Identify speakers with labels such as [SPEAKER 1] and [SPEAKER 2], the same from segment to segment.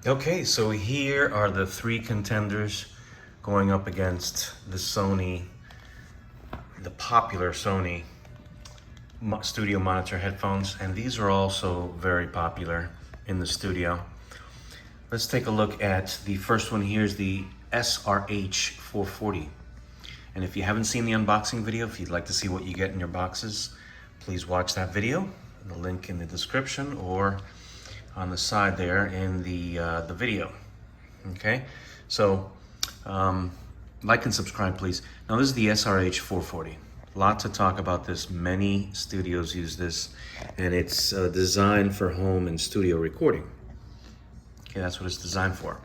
[SPEAKER 1] Okay, so here are the three contenders going up against the Sony, the popular Sony studio monitor headphones, and these are also very popular in the studio. Let's take a look at the first one. Here's the SRH 440. And if you haven't seen the unboxing video, if you'd like to see what you get in your boxes, please watch that video. The link in the description or on the side there in the video. Okay, so like and subscribe, please. Now this is the SRH 440. Lot to talk about this. Many studios use this, and it's designed for home and studio recording. Okay, that's what it's designed for.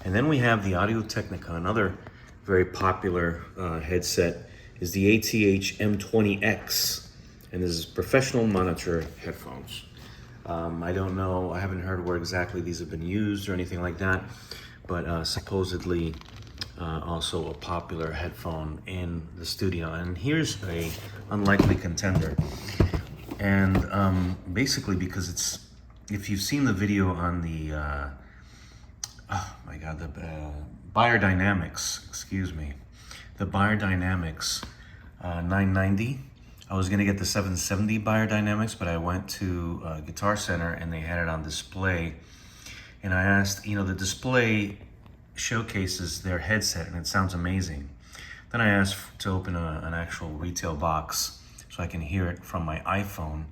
[SPEAKER 1] And then we have the Audio Technica, another very popular headset, is the ATH M20X, and this is professional monitor headphones. I don't know, I haven't heard where exactly these have been used or anything like that, but supposedly also a popular headphone in the studio. And here's a unlikely contender. And basically because it's, if you've seen the video on the, oh my God, the Beyerdynamics, excuse me, the Beyerdynamics 990. I was gonna get the 770 Beyerdynamics, but I went to Guitar Center and they had it on display. And I asked, you know, the display showcases their headset and it sounds amazing. Then I asked to open an actual retail box so I can hear it from my iPhone.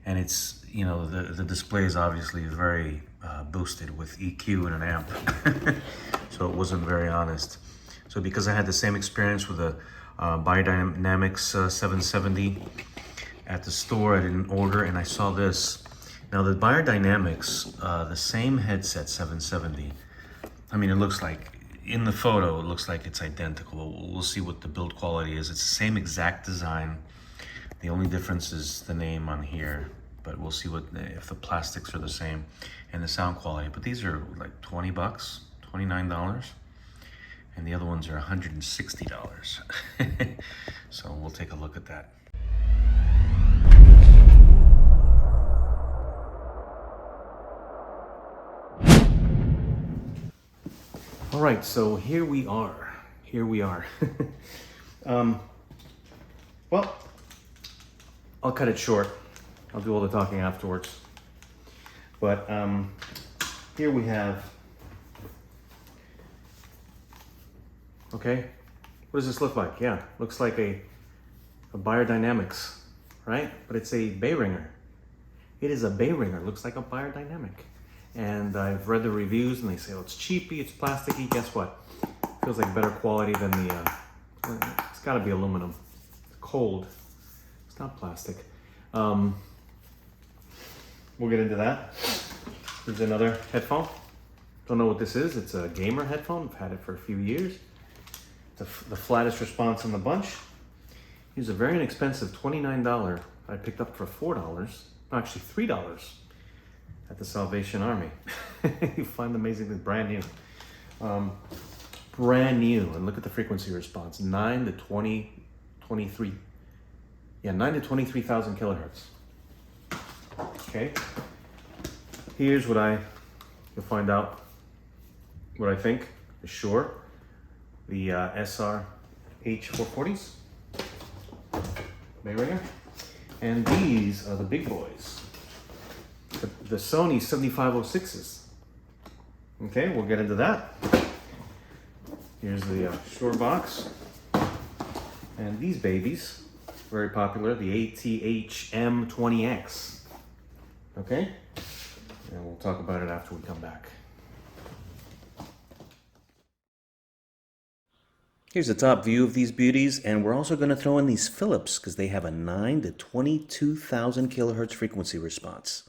[SPEAKER 1] And it's, you know, the display is obviously very boosted with EQ and an amp. So it wasn't very honest. So because I had the same experience with the Beyerdynamics 770 at the store, I didn't order, and I saw this. Now the Beyerdynamics, the same headset 770, I mean, it looks like, in the photo, it looks like it's identical. We'll see what the build quality is. It's the same exact design. The only difference is the name on here, but we'll see what if the plastics are the same and the sound quality. But these are like 20 bucks, $29. And the other ones are $160. So we'll take a look at that. All right, so here we are. Here we are. Well, I'll cut it short. I'll do all the talking afterwards. But here we have, okay, what does this look like? Yeah, looks like a Beyerdynamics, right? But it's a Behringer. It is a Behringer, looks like a Beyerdynamic. And I've read the reviews and they say, oh, it's cheapy, it's plasticky. Guess what? Feels like better quality than the, it's gotta be aluminum. It's cold, it's not plastic. We'll get into that. Here's another headphone. Don't know what this is. It's a gamer headphone. I've had it for a few years. It's the flattest response in the bunch. Here's a very inexpensive $29 I picked up for $4, actually $3 at the Salvation Army. You find amazing things, brand new. Brand new, and look at the frequency response, 9 to 20, 23. Yeah, 9 to 23,000 kilohertz. Okay, here's what you'll find out what I think, the Shure, the SRH 440s, Behringer, and these are the big boys, the Sony 7506s. Okay, we'll get into that. Here's the Shure box, and these babies, very popular, the ATH M20X. Okay, and we'll talk about it after we come back. Here's a top view of these beauties, and we're also going to throw in these Philips because they have a 9 to 22,000 kilohertz frequency response.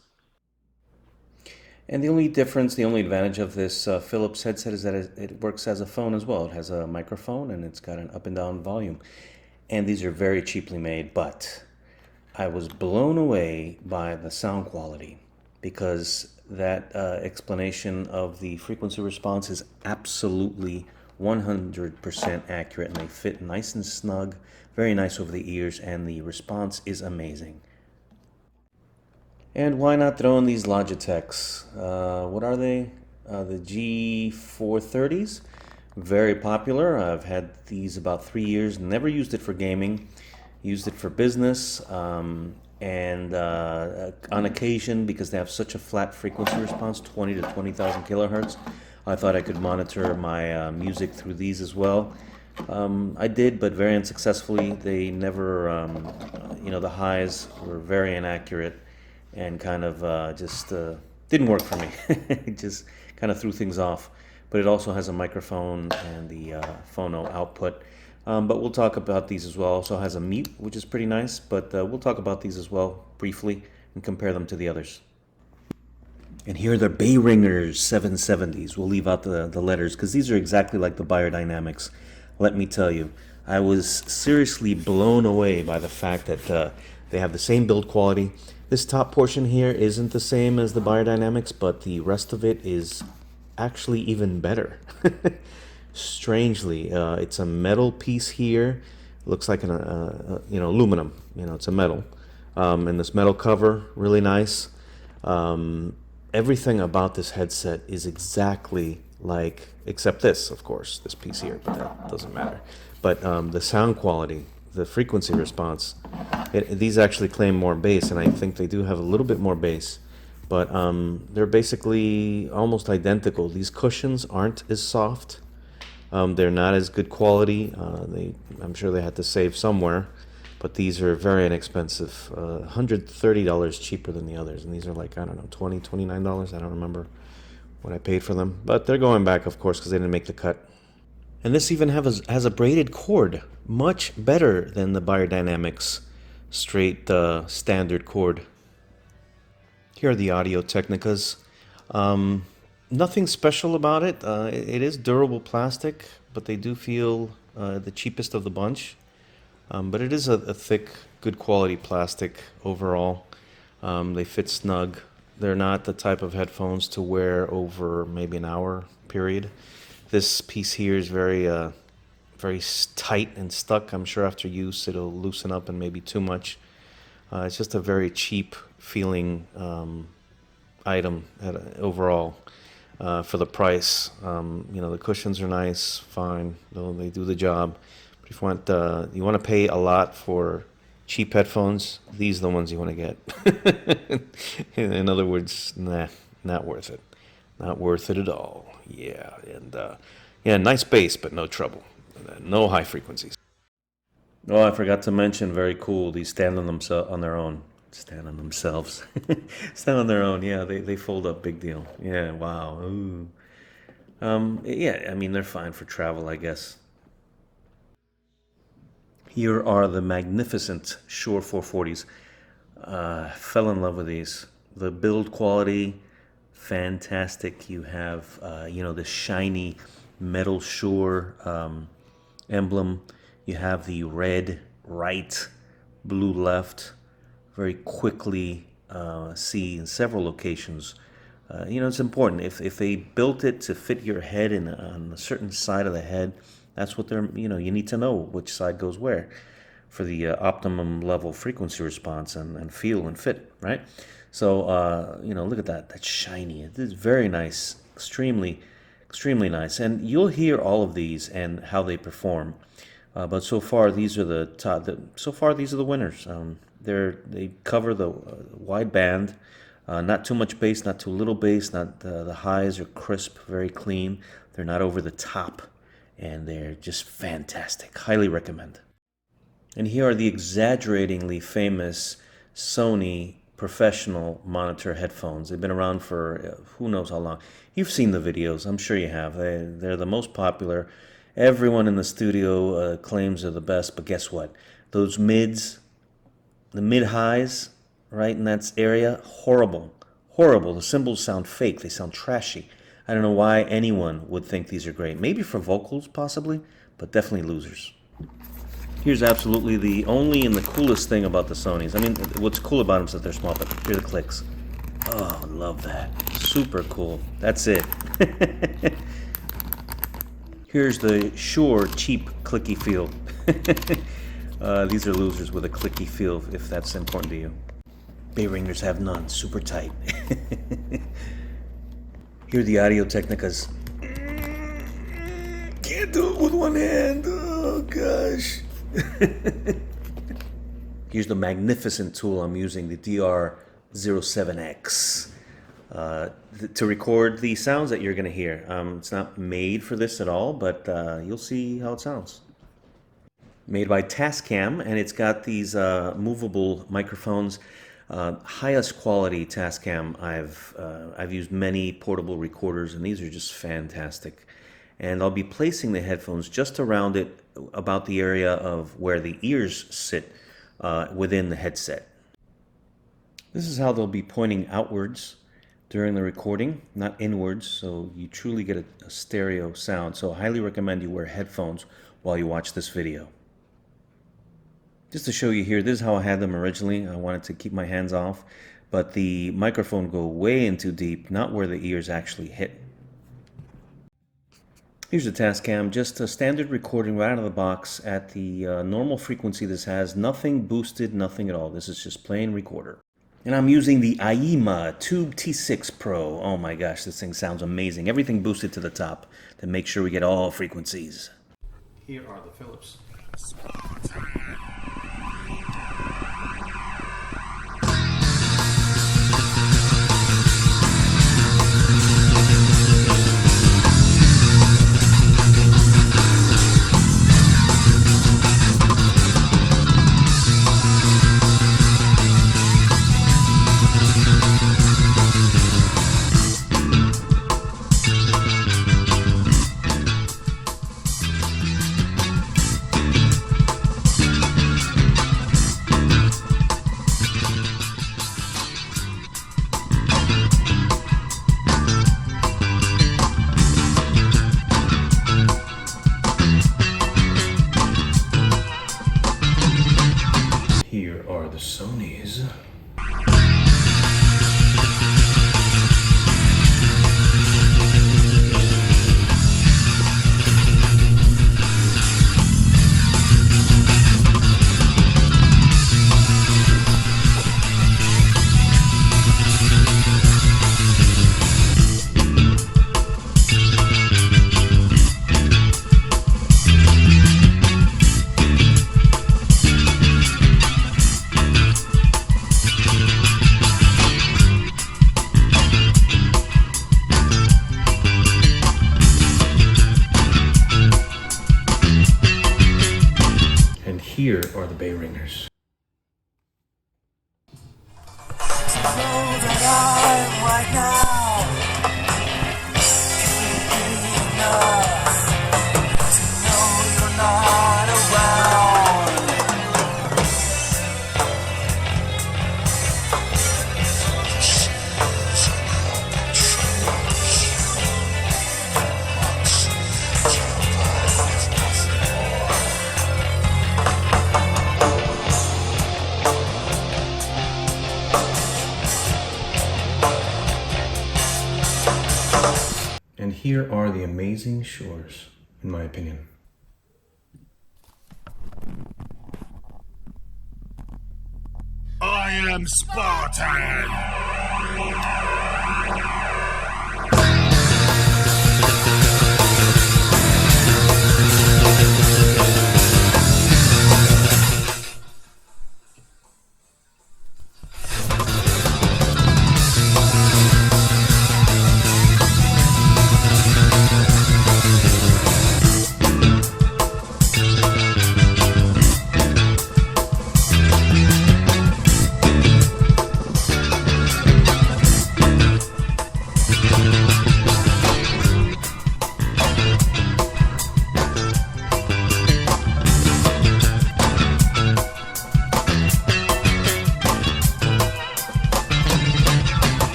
[SPEAKER 1] And the only difference, the only advantage of this Philips headset is that it works as a phone as well. It has a microphone and it's got an up and down volume. And these are very cheaply made, but I was blown away by the sound quality because that explanation of the frequency response is absolutely 100% accurate, and they fit nice and snug, very nice over the ears, and the response is amazing. And why not throw in these Logitechs? What are they? the G430s. Very popular. I've had these about 3 years. Never used it for gaming. Used it for business and on occasion, because they have such a flat frequency response, 20 to 20,000 kilohertz. I thought I could monitor my music through these as well. I did, but very unsuccessfully. They never, the highs were very inaccurate and kind of just didn't work for me. It just kind of threw things off. But it also has a microphone and the phono output. But we'll talk about these as well. Also has a mute, which is pretty nice. But we'll talk about these as well briefly and compare them to the others. And here are the Behringer 770s. We'll leave out the letters because these are exactly like the Beyerdynamics. Let me tell you, I was seriously blown away by the fact that they have the same build quality. This top portion here isn't the same as the Beyerdynamics, but the rest of it is actually even better. Strangely, it's a metal piece here. Looks like an aluminum. It's a metal, and this metal cover, really nice. Everything about this headset is exactly like, except this, of course, this piece here, but that doesn't matter. But the sound quality, the frequency response, these actually claim more bass, and I think they do have a little bit more bass. But they're basically almost identical. These cushions aren't as soft. They're not as good quality. I'm sure they had to save somewhere. But these are very inexpensive. $130 cheaper than the others. And these are like, I don't know, $20, $29. I don't remember what I paid for them. But they're going back, of course, because they didn't make the cut. And this even has a braided cord. Much better than the Beyerdynamics straight standard cord. Here are the Audio Technicas. Nothing special about it. It is durable plastic, but they do feel the cheapest of the bunch. But it is a thick, good quality plastic overall. They fit snug. They're not the type of headphones to wear over maybe an hour period. This piece here is very tight and stuck. I'm sure after use it'll loosen up and maybe too much. It's just a very cheap feeling item overall for the price. The cushions are nice, fine, they do the job. But if you want to pay a lot for cheap headphones, these are the ones you want to get. In other words, nah, not worth it. Not worth it at all. Yeah, and nice bass, but no treble. No high frequencies. Oh, I forgot to mention, very cool, these stand on their own. Stand on themselves. Stand on their own, yeah, they fold up, big deal. Yeah, wow. Ooh. Yeah, I mean, they're fine for travel, I guess. Here are the magnificent Shure 440s. Fell in love with these. The build quality, fantastic. You have, the shiny metal Shure emblem. You have the red right, blue left. Very quickly see in several locations. It's important. If they built it to fit your head on a certain side of the head, that's what they're, you need to know which side goes where for the optimum level frequency response and feel and fit, right? So, look at that. That's shiny. It is very nice. Extremely, extremely nice. And you'll hear all of these and how they perform. But so far, these are the top. These are the winners. They cover the wide band, not too much bass, not too little bass. Not the highs are crisp, very clean. They're not over the top, and they're just fantastic. Highly recommend. And here are the exaggeratingly famous Sony professional monitor headphones. They've been around for who knows how long. You've seen the videos, I'm sure you have. They're the most popular. Everyone in the studio claims they're the best, but guess what? Those mids, the mid-highs, right in that area, horrible. Horrible. The cymbals sound fake. They sound trashy. I don't know why anyone would think these are great. Maybe for vocals, possibly, but definitely losers. Here's absolutely the only and the coolest thing about the Sonys. I mean, what's cool about them is that they're small, but here are the clicks. Oh, love that. Super cool. That's it. Here's the Shure cheap clicky feel. These are losers with a clicky feel, if that's important to you. Behringers have none. Super tight. Hear the Audio Technicas. Can't do it with one hand. Oh gosh. Here's the magnificent tool I'm using, the DR07X, to record the sounds that you're going to hear. It's not made for this at all, but you'll see how it sounds. Made by Tascam, and it's got these movable microphones. Highest quality Tascam. I've used many portable recorders, and these are just fantastic. And I'll be placing the headphones just around it, about the area of where the ears sit within the headset. This is how they'll be pointing outwards during the recording, not inwards, so you truly get a stereo sound. So I highly recommend you wear headphones while you watch this video. Just to show you here, this is how I had them originally. I wanted to keep my hands off, but the microphone go way in too deep, not where the ears actually hit. Here's the Tascam, just a standard recording right out of the box at the normal frequency this has. Nothing boosted, nothing at all. This is just plain recorder. And I'm using the AIMA Tube T6 Pro. Oh my gosh, this thing sounds amazing. Everything boosted to the top to make sure we get all frequencies. Here are the Philips. Here are the Sonys. Here are the Behringers. And here are the amazing Shures, in my opinion.
[SPEAKER 2] I am Spartan!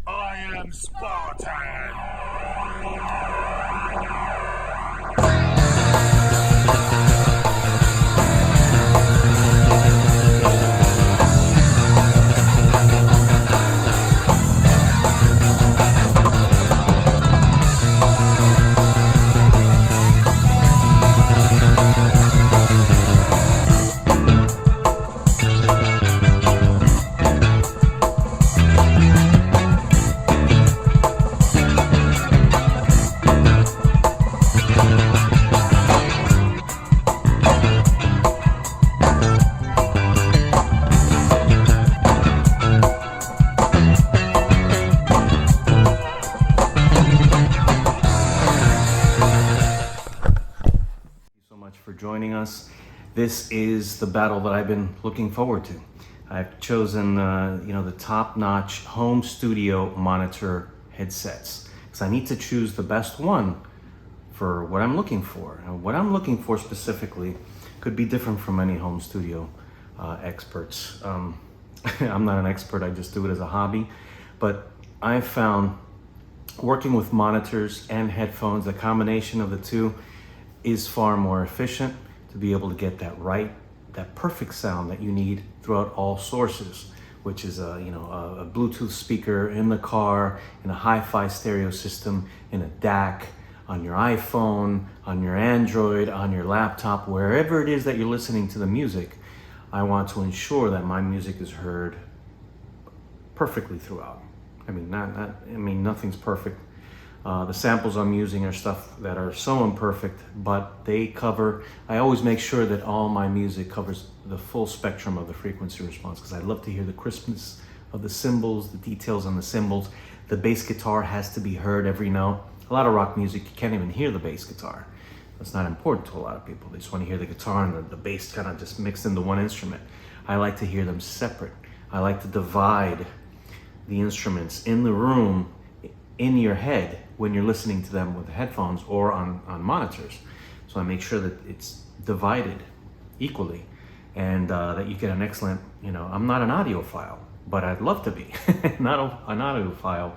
[SPEAKER 2] I am Spartan!
[SPEAKER 1] for joining us. This is the battle that I've been looking forward to. I've chosen, the top-notch home studio monitor headsets because I need to choose the best one for what I'm looking for. And what I'm looking for specifically could be different from many home studio experts. I'm not an expert, I just do it as a hobby. But I found working with monitors and headphones, the combination of the two is far more efficient to be able to get that perfect sound that you need throughout all sources, which is a Bluetooth speaker in the car, in a hi-fi stereo system, in a DAC, on your iPhone, on your Android, on your laptop, wherever it is that you're listening to the music. I want to ensure that my music is heard perfectly throughout. Nothing's perfect. The samples I'm using are stuff that are so imperfect, but they cover, I always make sure that all my music covers the full spectrum of the frequency response because I love to hear the crispness of the cymbals, the details on the cymbals. The bass guitar has to be heard every note. A lot of rock music, you can't even hear the bass guitar. That's not important to a lot of people. They just want to hear the guitar and the bass kind of just mixed into one instrument. I like to hear them separate. I like to divide the instruments in the room, in your head, when you're listening to them with headphones or on monitors. So I make sure that it's divided equally and that you get an excellent, I'm not an audiophile, but I'd love to be not an audiophile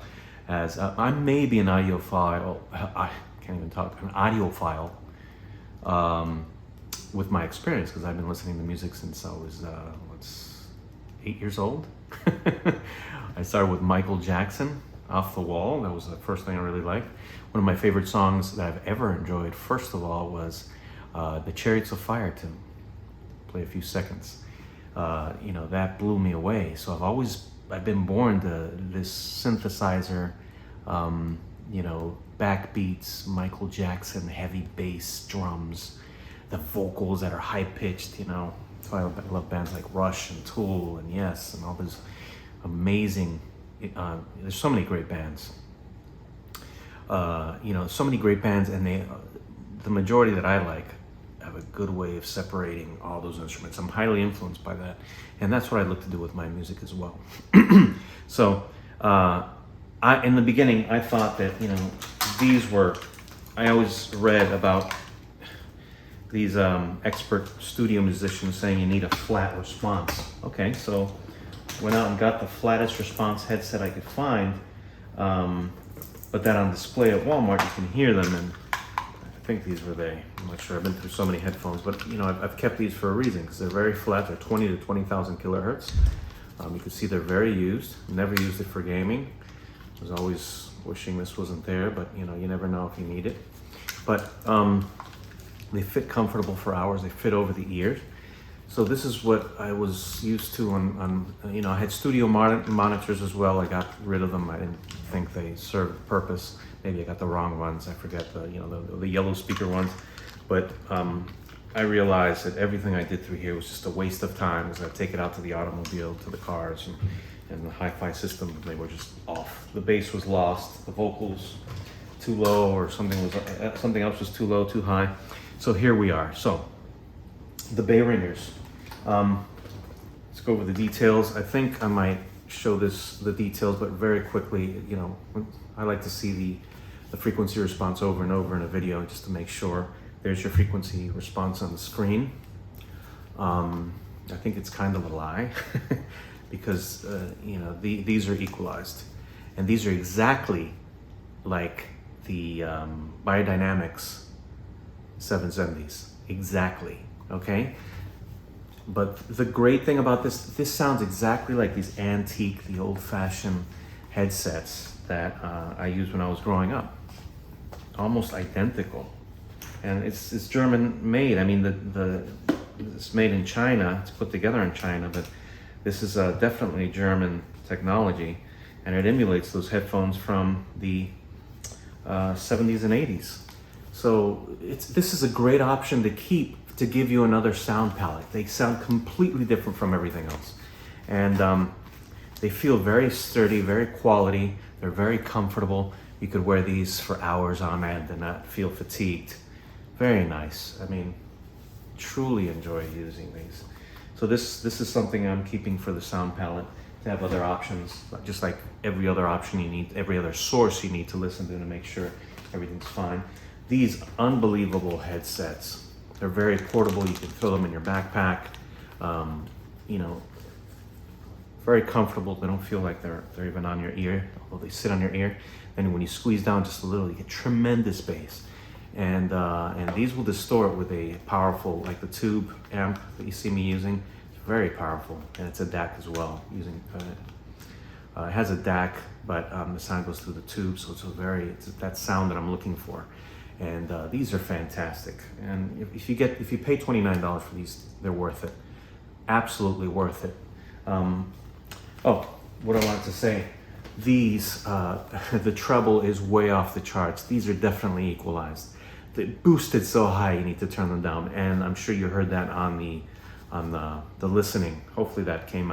[SPEAKER 1] as I may be an audiophile, I can't even talk, an audiophile with my experience because I've been listening to music since I was 8 years old. I started with Michael Jackson, Off the Wall. That was the first thing I really liked. One of my favorite songs that I've ever enjoyed, first of all, was the Chariots of Fire tune. Play a few seconds. That blew me away. So I've been born to this synthesizer, backbeats, Michael Jackson, heavy bass, drums, the vocals that are high-pitched, So I love bands like Rush and Tool and Yes and all those amazing, there's so many great bands. So many great bands, and the majority that I like have a good way of separating all those instruments. I'm highly influenced by that, and that's what I look to do with my music as well. So, in the beginning, I thought that I always read about these expert studio musicians saying you need a flat response. Okay, so went out and got the flattest response headset I could find, but that on display at Walmart, you can hear them, and I think these were they. I'm not sure, I've been through so many headphones, but I've kept these for a reason, because they're very flat, they're 20 to 20,000 kilohertz. You can see they're very used, never used it for gaming. I was always wishing this wasn't there, but you never know if you need it. But they fit comfortable for hours, they fit over the ears. So this is what I was used to I had studio monitors as well. I got rid of them. I didn't think they served a purpose. Maybe I got the wrong ones. I forget the yellow speaker ones. But I realized that everything I did through here was just a waste of time because I'd take it out to the automobile, to the cars, and the hi-fi system, they were just off. The bass was lost, the vocals too low, or something else was too low, too high. So here we are. So the Behringers. Let's go over the details. I think I might show the details, but very quickly, I like to see the frequency response over and over in a video just to make sure. There's your frequency response on the screen. I think it's kind of a lie because, these are equalized. And these are exactly like the Biodynamics 770s. Exactly, okay? But the great thing about this sounds exactly like these antique, the old-fashioned headsets that I used when I was growing up. Almost identical. And it's German made. I mean, it's made in China. It's put together in China, but this is definitely German technology, and it emulates those headphones from the 70s and 80s. So this is a great option to keep to give you another sound palette. They sound completely different from everything else, and they feel very sturdy, very quality. They're very comfortable. You could wear these for hours on end and not feel fatigued. Very nice. I mean, truly enjoy using these. So this is something I'm keeping for the sound palette, to have other options, just like every other option you need, every other source you need to listen to make sure everything's fine. These unbelievable headsets, they're very portable. You can throw them in your backpack. You know, very comfortable. They don't feel like they're even on your ear, although they sit on your ear. And when you squeeze down just a little, you get tremendous bass. And these will distort with a powerful, like the tube amp that you see me using. It's very powerful, and it's a DAC as well. Using it has a DAC, but the sound goes through the tube, so it's that sound that I'm looking for. And these are fantastic. And if you pay $29 for these, they're worth it. Absolutely worth it. Oh, what I wanted to say. These, the treble is way off the charts. These are definitely equalized. They boosted so high you need to turn them down, and I'm sure you heard that on the listening. Hopefully that came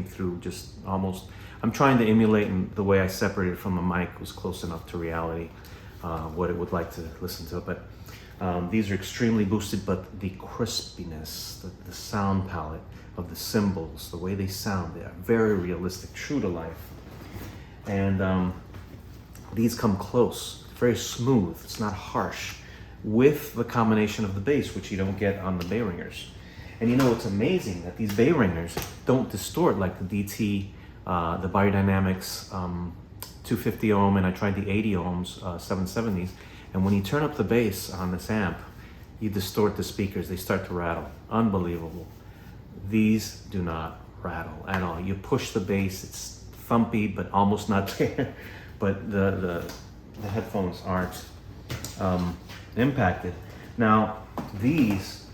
[SPEAKER 1] through just almost. I'm trying to emulate, and the way I separated from the mic was close enough to reality, what it would like to listen to. But these are extremely boosted, but the crispiness, the sound palette of the cymbals, the way they sound, they are very realistic, true to life. And these come close, very smooth, it's not harsh, with the combination of the bass, which you don't get on the Behringers. And you know, it's amazing that these Behringers don't distort like the DT, the Biodynamics 250 ohm, and I tried the 80 ohms 770s. And when you turn up the bass on this amp, you distort the speakers, they start to rattle. Unbelievable. These do not rattle at all. You push the bass, it's thumpy, but almost not there. But the headphones aren't impacted. Now, these,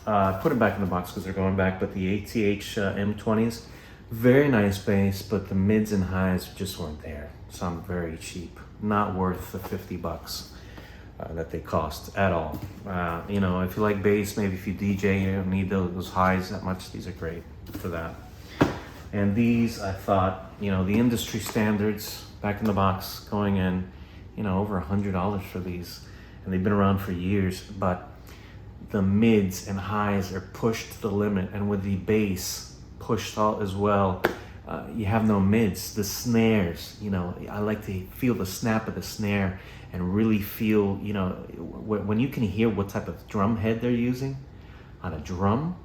[SPEAKER 1] put them back in the box because they're going back, but the ATH M20s, very nice bass, but the mids and highs just weren't there. Sound very cheap, not worth the $50 that they cost at all. You know, if you like bass, maybe if you DJ, you don't need those highs that much. These are great for that. And these, I thought, you know, the industry standards, back in the box, going in, you know, over $100 for these. And they've been around for years, but the mids and highs are pushed to the limit. And with the bass pushed out as well, you have no mids. The snares, you know, I like to feel the snap of the snare and really feel, you know, when you can hear what type of drum head they're using on a drum,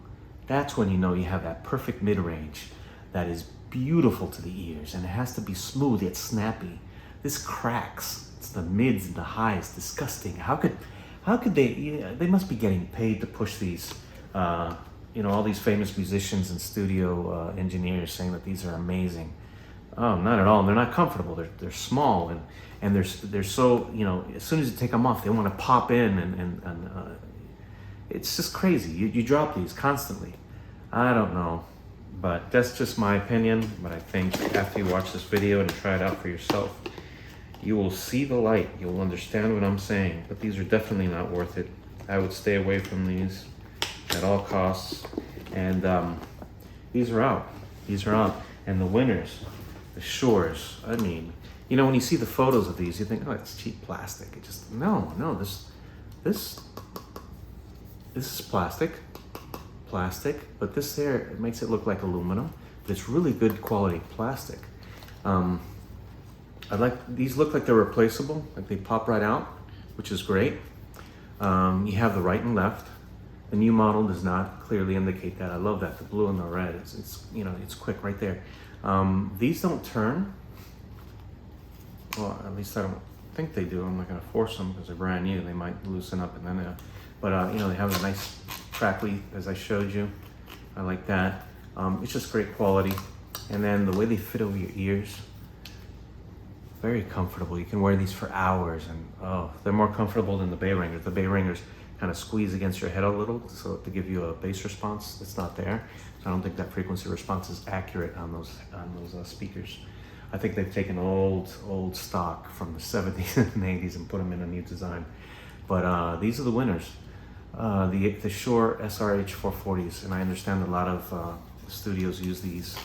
[SPEAKER 1] that's when you know you have that perfect mid-range that is beautiful to the ears, and it has to be smooth yet snappy. This cracks. It's the mids and the highs. Disgusting. How could they? You know, they must be getting paid to push these. You know, all these famous musicians and studio engineers saying that these are amazing. Oh, not at all. They're not comfortable. They're small and they're so, you know, as soon as you take them off, they want to pop in and it's just crazy. You drop these constantly. I don't know. But that's just my opinion. But I think after you watch this video and try it out for yourself, you will see the light. You'll understand what I'm saying. But these are definitely not worth it. I would stay away from these at all costs. And these are out. These are out. And the winners, the Shures. I mean, you know, when you see the photos of these, you think, oh, it's cheap plastic. It just no. This is plastic. But this here, it makes it look like aluminum, but it's really good quality plastic. These look like they're replaceable, like they pop right out, which is great. You have the right and left. The new model does not clearly indicate that. I love that, the blue and the red. It's you know, it's quick right there. These don't turn. Well, at least I don't think they do. I'm not gonna force them because they're brand new. They might loosen up and then, but you know, they have a nice crackly, as I showed you. I like that. It's just great quality. And then the way they fit over your ears, very comfortable. You can wear these for hours, and oh, they're more comfortable than the Behringers. The Behringers kind of squeeze against your head a little so to give you a bass response that's not there. I don't think that frequency response is accurate on those speakers. I think they've taken old stock from the 70s and 80s and put them in a new design. But these are the winners. The Shure SRH 440s, and I understand a lot of studios use these,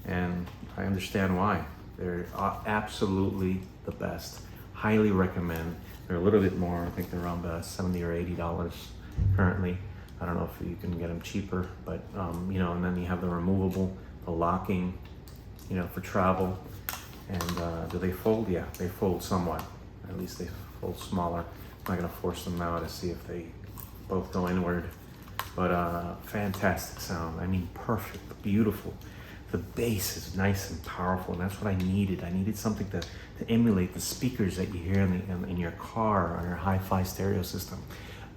[SPEAKER 1] and I understand why. They're absolutely the best. Highly recommend. They're a little bit more. I think they're around $70 or $80. currently. I don't know if you can get them cheaper, but you know, and then you have the removable, the locking, you know, for travel. And do they fold? Yeah, they fold somewhat. At least they fold smaller. I'm not gonna force them now to see if they both go inward. But fantastic sound. I mean, perfect, beautiful. The bass is nice and powerful, and that's what I needed. I needed something to emulate the speakers that you hear in your car or your hi-fi stereo system.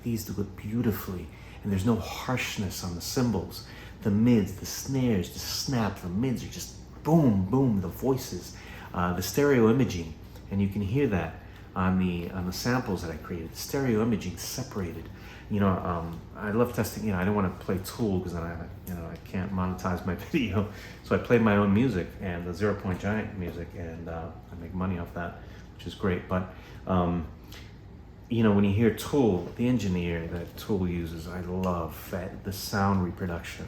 [SPEAKER 1] These do it beautifully, and there's no harshness on the cymbals. The mids, the snares, the snap, the mids are just boom, boom, the voices, the stereo imaging, and you can hear that on the samples that I created. Stereo imaging separated. You know, I love testing. You know, I don't want to play Tool because then I can't monetize my video. So I play my own music and the 0 Point Giant music, and I make money off that, which is great. But you know, when you hear Tool, the engineer that Tool uses, I love that the sound reproduction.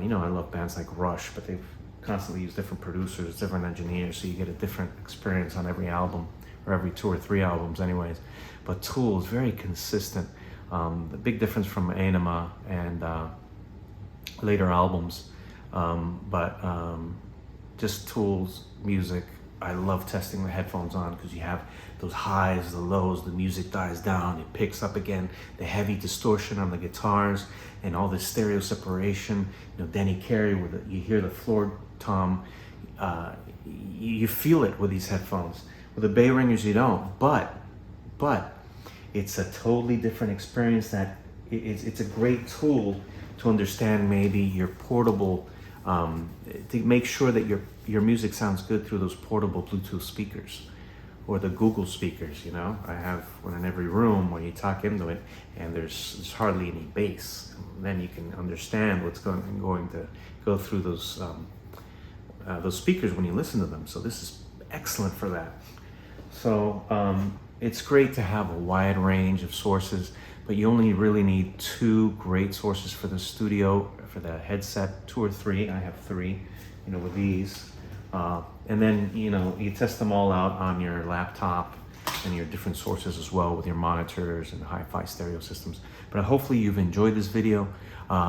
[SPEAKER 1] You know, I love bands like Rush, but they've constantly used different producers, different engineers, so you get a different experience on every album, or every 2 or 3 albums anyways. But Tool is very consistent. The big difference from Anima and later albums, but just Tool's music. I love testing the headphones on because you have those highs, the lows, the music dies down, it picks up again, the heavy distortion on the guitars, and all this stereo separation. You know, Denny Carey, you hear the floor tom, you feel it with these headphones. With the Behringers, you don't, but it's a totally different experience. That it's a great tool to understand maybe your portable, to make sure that your music sounds good through those portable Bluetooth speakers or the Google speakers. You know, I have one in every room where you talk into it and there's hardly any bass. Then you can understand what's going to go through those speakers when you listen to them. So this is excellent for that. So it's great to have a wide range of sources, but you only really need 2 great sources for the studio, for the headset, 2 or 3. I have 3, you know, with these. And then, you know, you test them all out on your laptop and your different sources as well with your monitors and hi-fi stereo systems. But hopefully you've enjoyed this video.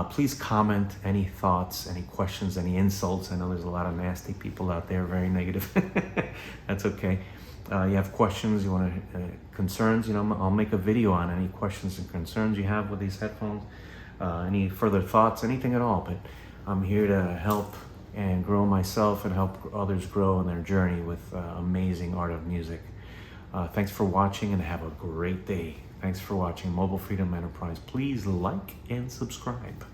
[SPEAKER 1] Please comment any thoughts, any questions, any insults. I know there's a lot of nasty people out there, very negative. That's okay. You have questions, you want concerns, you know, I'll make a video on any questions and concerns you have with these headphones, any further thoughts, anything at all. But I'm here to help and grow myself and help others grow in their journey with amazing art of music. Thanks for watching and have a great day. Thanks for watching Mobile Freedom Enterprise. Please like and subscribe.